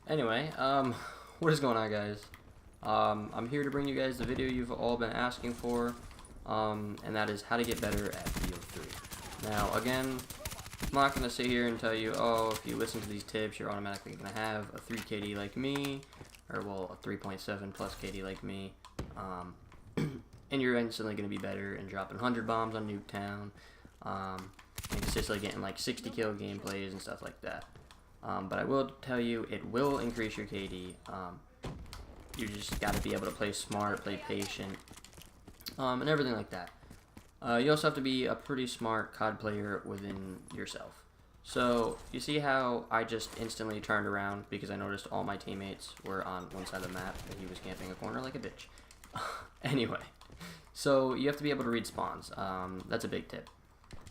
Anyway, what is going on, guys? I'm here to bring you guys the video you've all been asking for, and that is how to get better at BO3. Now, again, I'm not going to sit here and tell you, oh, if you listen to these tips, you're automatically going to have a 3 KD like me, or, well, a 3.7 plus KD like me, and you're instantly going to be better and dropping 100 bombs on Nuketown, and consistently getting like 60 kill gameplays and stuff like that. But I will tell you, it will increase your KD. You just got to be able to play smart, play patient, and everything like that. You also have to be a pretty smart COD player within yourself. So, you see how I just instantly turned around because I noticed all my teammates were on one side of the map and he was camping a corner like a bitch. Anyway, so you have to be able to read spawns. That's a big tip.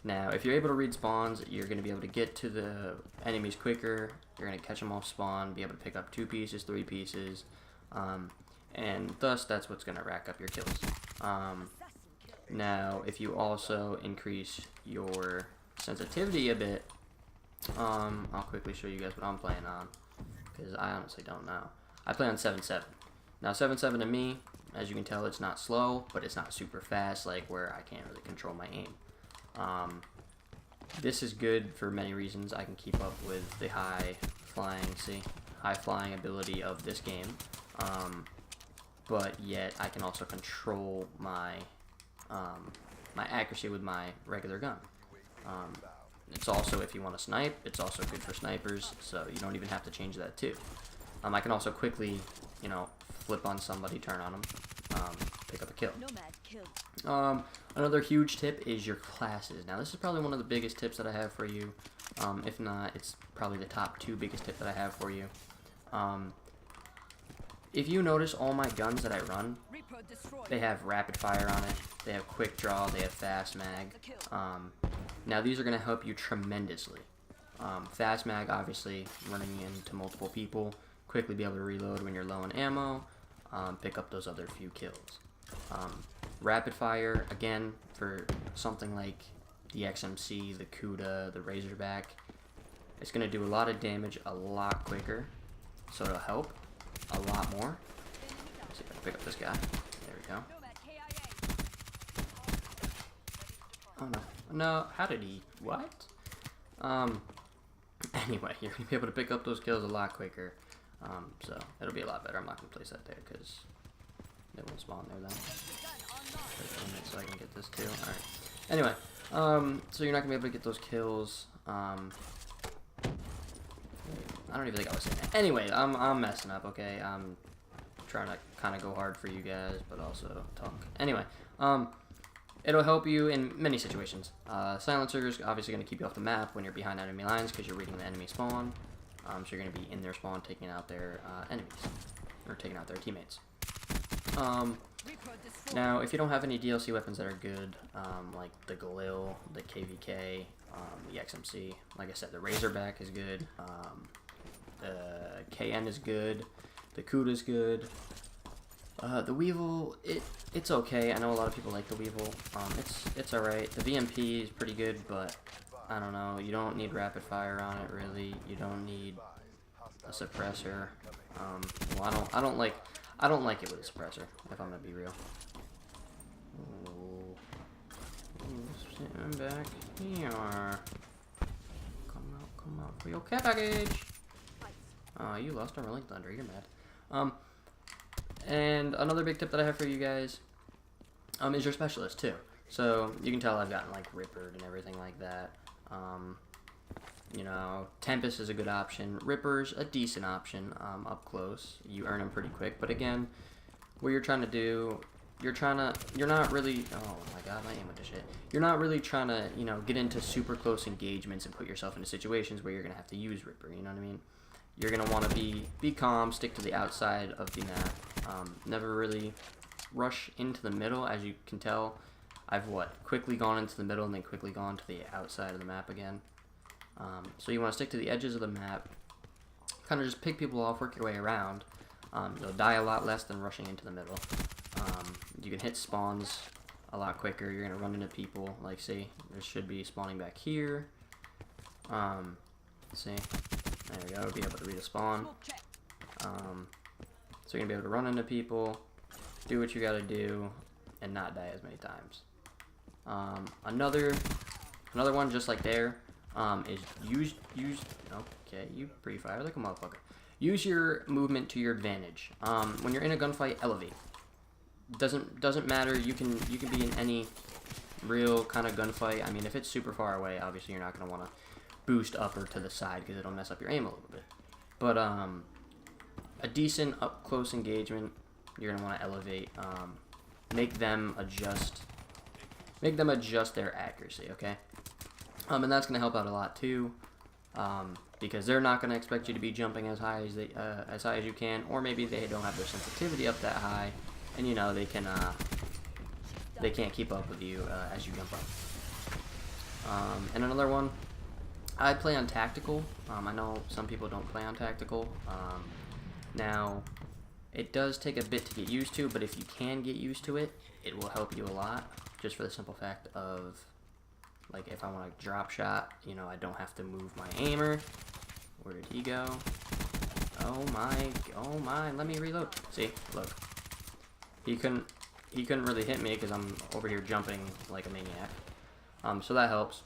Now, if you're able to read spawns, you're going to be able to get to the enemies quicker, you're going to catch them off spawn, be able to pick up 2 pieces, 3 pieces, and thus that's what's going to rack up your kills. Now, if you also increase your sensitivity a bit, I'll quickly show you guys what I'm playing on, because I honestly don't know. I play on 7.7. Now, 7.7 to me, as you can tell, it's not slow, but it's not super fast, like where I can't really control my aim. This is good for many reasons. I can keep up with the high flying ability of this game, but yet I can also control my my accuracy with my regular gun. It's also, if you want to snipe, it's also good for snipers, so you don't even have to change that too. I can also quickly, you know, flip on somebody, turn on them, pick up a kill. Another huge tip is your classes. Now, this is probably one of the biggest tips that I have for you. If not, it's probably the top 2 biggest tip that I have for you. If you notice, all my guns that I run, they have rapid fire on it, they have quick draw, they have fast mag. Now, these are going to help you tremendously. Fast mag, obviously, running into multiple people, quickly be able to reload when you're low on ammo, pick up those other few kills. Rapid fire, again, for something like the XMC, the Kuda, the Razorback, it's going to do a lot of damage a lot quicker, so it'll help a lot more. Let's see if I can pick up this guy. There we go. Oh no. No, how did he? What? Anyway, you're going to be able to pick up those kills a lot quicker, so it'll be a lot better. I'm not going to place that there because they won't spawn there then. So I can get this too. Alright. Anyway, so you're not going to be able to get those kills. I don't even think I was saying that. Anyway, I'm messing up, okay? I'm trying to kind of go hard for you guys, but also talk. Anyway, it'll help you in many situations. Silencer is obviously going to keep you off the map when you're behind enemy lines because you're reading the enemy spawn. So you're going to be in their spawn taking out their enemies, or taking out their teammates. Now, if you don't have any DLC weapons that are good, like the Galil, the KVK, the XMC, like I said, the Razorback is good, the KN is good, the Kuda is good, the Weevil, it's okay. I know a lot of people like the Weevil. It's alright. The VMP is pretty good, but I don't know, you don't need rapid fire on it really. You don't need a suppressor. Well, I don't like it with a suppressor, if I'm gonna be real. Ooh, stand back here. Come out for your care package. You lost a Rolling Thunder, you're mad. And another big tip that I have for you guys, is your specialist too. So you can tell I've gotten like Rippered and everything like that. You know, Tempest is a good option. Ripper's a decent option up close. You earn them pretty quick. But again, what you're trying to do, you're not really, oh my god, my aim with this shit. You're not really trying to, you know, get into super close engagements and put yourself into situations where you're going to have to use Ripper, you know what I mean? You're going to want to be calm, stick to the outside of the map. Never really rush into the middle. As you can tell, I've, quickly gone into the middle and then quickly gone to the outside of the map again. So you want to stick to the edges of the map, kind of just pick people off, work your way around. You'll die a lot less than rushing into the middle. You can hit spawns a lot quicker. You're going to run into people, like, see, there should be spawning back here. See, there we go, be able to read a spawn. So you're gonna be able to run into people, do what you gotta do, and not die as many times. Another one just like there is use. Okay, you pre-fire like a motherfucker. Use your movement to your advantage. When you're in a gunfight, elevate. Doesn't matter. You can be in any real kind of gunfight. I mean, if it's super far away, obviously you're not gonna want to boost up or to the side because it'll mess up your aim a little bit. But a decent up close engagement, you're gonna want to elevate. Make them adjust their accuracy. Okay. And that's gonna help out a lot too. Because they're not going to expect you to be jumping as high as you can, or maybe they don't have their sensitivity up that high, and you know they can't keep up with you as you jump up. And another one, I play on tactical. I know some people don't play on tactical. Now, it does take a bit to get used to, but if you can get used to it, it will help you a lot. Just for the simple fact of, like, if I want to drop shot, you know, I don't have to move my aimer. Where did he go? Oh my, let me reload. See, look. He couldn't really hit me because I'm over here jumping like a maniac. So that helps.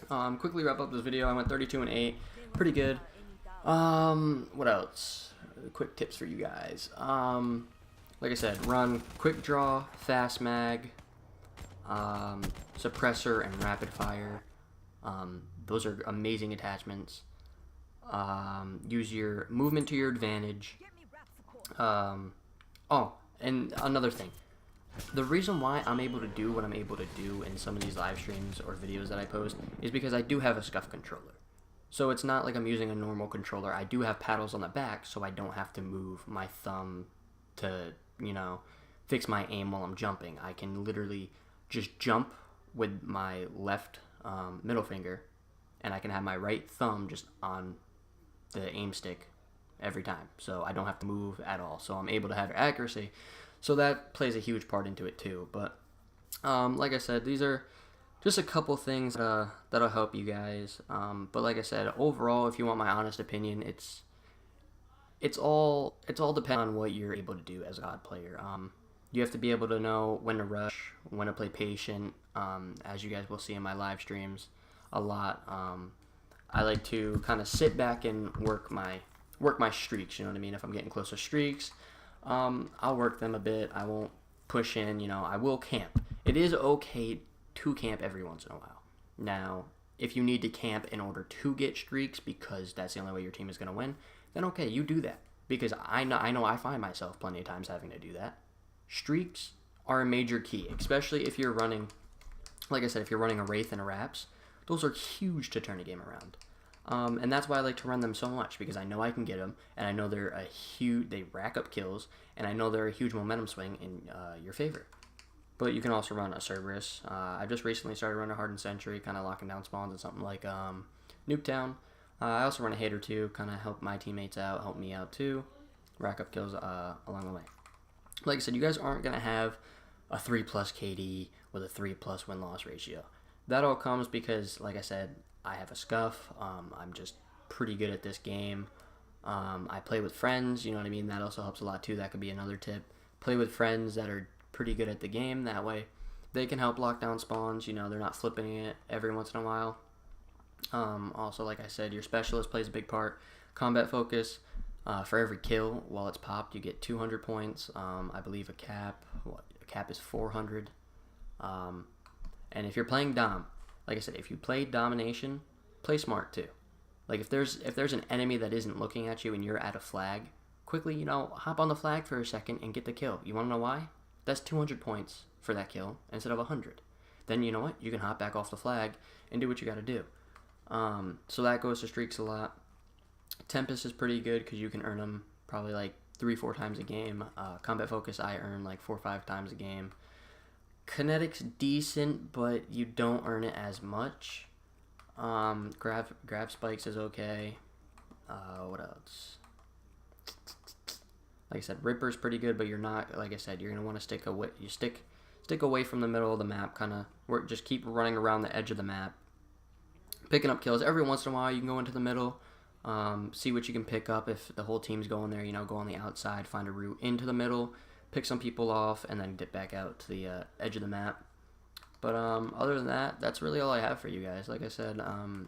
Quickly wrap up this video. I went 32-8. Pretty good. What else? Quick tips for you guys. Like I said, run quick draw, fast mag, suppressor, and rapid fire. Those are amazing attachments. Use your movement to your advantage. Oh, and another thing. The reason why I'm able to do what I'm able to do in some of these live streams or videos that I post is because I do have a SCUF controller. So it's not like I'm using a normal controller. I do have paddles on the back, so I don't have to move my thumb to, you know, fix my aim while I'm jumping. I can literally just jump with my left middle finger, and I can have my right thumb just on the aim stick every time. So I don't have to move at all. So I'm able to have accuracy. So that plays a huge part into it too. But like I said, these are just a couple things that'll help you guys. But like I said, overall, if you want my honest opinion, it's all depends on what you're able to do as a COD player. You have to be able to know when to rush, when to play patient. As you guys will see in my live streams a lot. I like to kind of sit back and work my streaks. You know what I mean? If I'm getting close to streaks, I'll work them a bit. I won't push in. You know, I will camp. It is okay to camp every once in a while. Now, if you need to camp in order to get streaks because that's the only way your team is going to win, then okay, you do that. Because I know I find myself plenty of times having to do that. Streaks are a major key, especially if you're running, like I said, if you're running a Wraith and a Raps. Those are huge to turn a game around. And that's why I like to run them so much, because I know I can get them, and I know they rack up kills, and I know they're a huge momentum swing in your favor. But you can also run a Cerberus. I just recently started running Hardened Sentry, kind of locking down spawns and something like Nuketown. I also run a Hater too, kind of help my teammates out, help me out too, rack up kills along the way. Like I said, you guys aren't going to have a 3+ KD with a 3+ win-loss ratio. That all comes because, like I said, I have a SCUF. I'm just pretty good at this game. I play with friends, you know what I mean? That also helps a lot too. That could be another tip. Play with friends that are pretty good at the game. That way they can help lock down spawns. You know, they're not flipping it every once in a while. Also, like I said, your specialist plays a big part. Combat focus. For every kill while it's popped, you get 200 points. I believe a cap is 400. And if you're playing Dom, like I said, if you play Domination, play smart too. Like if there's an enemy that isn't looking at you and you're at a flag, quickly, you know, hop on the flag for a second and get the kill. You want to know why? That's 200 points for that kill instead of 100. Then you know what? You can hop back off the flag and do what you got to do. So that goes to streaks a lot. Tempest is pretty good because you can earn them probably like 3-4 times a game. Combat focus I earn like 4 or 5 times a game. Kinetic's decent, but you don't earn it as much. Grab spikes is okay. What else? Like I said, Ripper's pretty good, but you're not, like I said, you're gonna want to stick away from the middle of the map. Kind of just keep running around the edge of the map, picking up kills. Every once in a while, you can go into the middle. See what you can pick up if the whole team's going there. You know, go on the outside, find a route into the middle, pick some people off, and then get back out to the edge of the map. But other than that, that's really all I have for you guys. Like I said,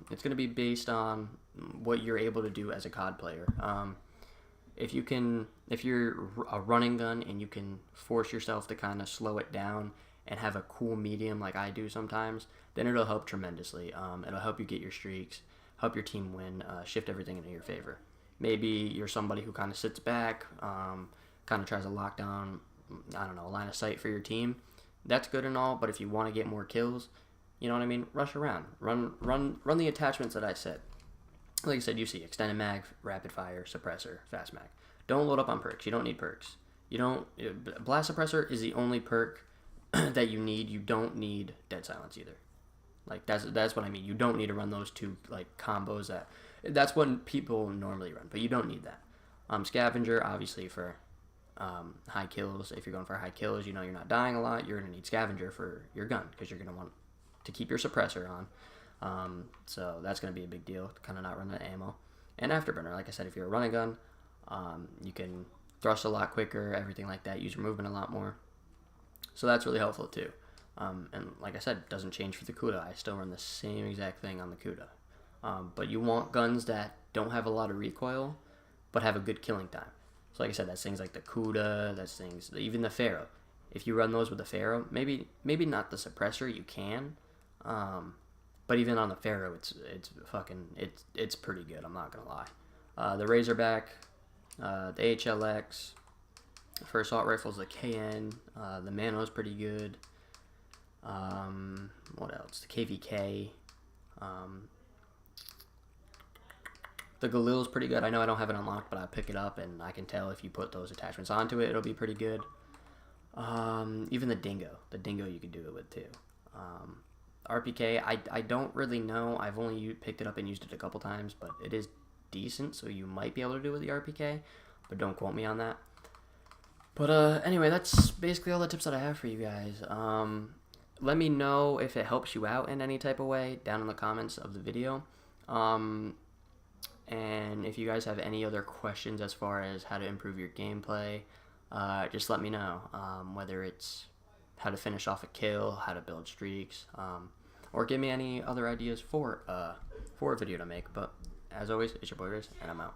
it's going to be based on what you're able to do as a COD player. If you're a running gun and you can force yourself to kind of slow it down and have a cool medium like I do sometimes, then it'll help tremendously. It'll help you get your streaks, help your team win, shift everything into your favor. Maybe you're somebody who kind of sits back, kind of tries to lock down, I don't know, a line of sight for your team. That's good and all, but if you want to get more kills, you know what I mean? Rush around, run the attachments that I said. Like I said, you see extended mag, rapid fire, suppressor, fast mag. Don't load up on perks. You don't need perks. Blast suppressor is the only perk that you need. You don't need dead silence either. Like that's what I mean. You don't need to run those two like combos. That's what people normally run, but you don't need that. Scavenger obviously for high kills. If you're going for high kills, you know you're not dying a lot. You're gonna need scavenger for your gun because you're gonna want to keep your suppressor on. So that's gonna be a big deal to kind of not run out of ammo. And afterburner, like I said, if you're a running gun, you can thrust a lot quicker, everything like that. Use your movement a lot more. So that's really helpful too. And like I said, it doesn't change for the Kuda. I still run the same exact thing on the Kuda. But you want guns that don't have a lot of recoil, but have a good killing time. So like I said, that's things like the Kuda, that's things, even the Pharaoh. If you run those with the Pharaoh, maybe not the suppressor, you can. But even on the Pharaoh, it's pretty good, I'm not gonna lie. The Razorback, the HLX, for assault rifles, the KN, the Mano's pretty good. What else? The KVK. The Galil's pretty good. I know I don't have it unlocked, but I pick it up, and I can tell if you put those attachments onto it, it'll be pretty good. Even the Dingo. The Dingo you could do it with, too. RPK, I don't really know. I've only picked it up and used it a couple times, but it is decent, so you might be able to do it with the RPK, but don't quote me on that. But anyway, that's basically all the tips that I have for you guys. Let me know if it helps you out in any type of way down in the comments of the video. And if you guys have any other questions as far as how to improve your gameplay, just let me know. Whether it's how to finish off a kill, how to build streaks, or give me any other ideas for a video to make. But as always, it's your boy Riz, and I'm out.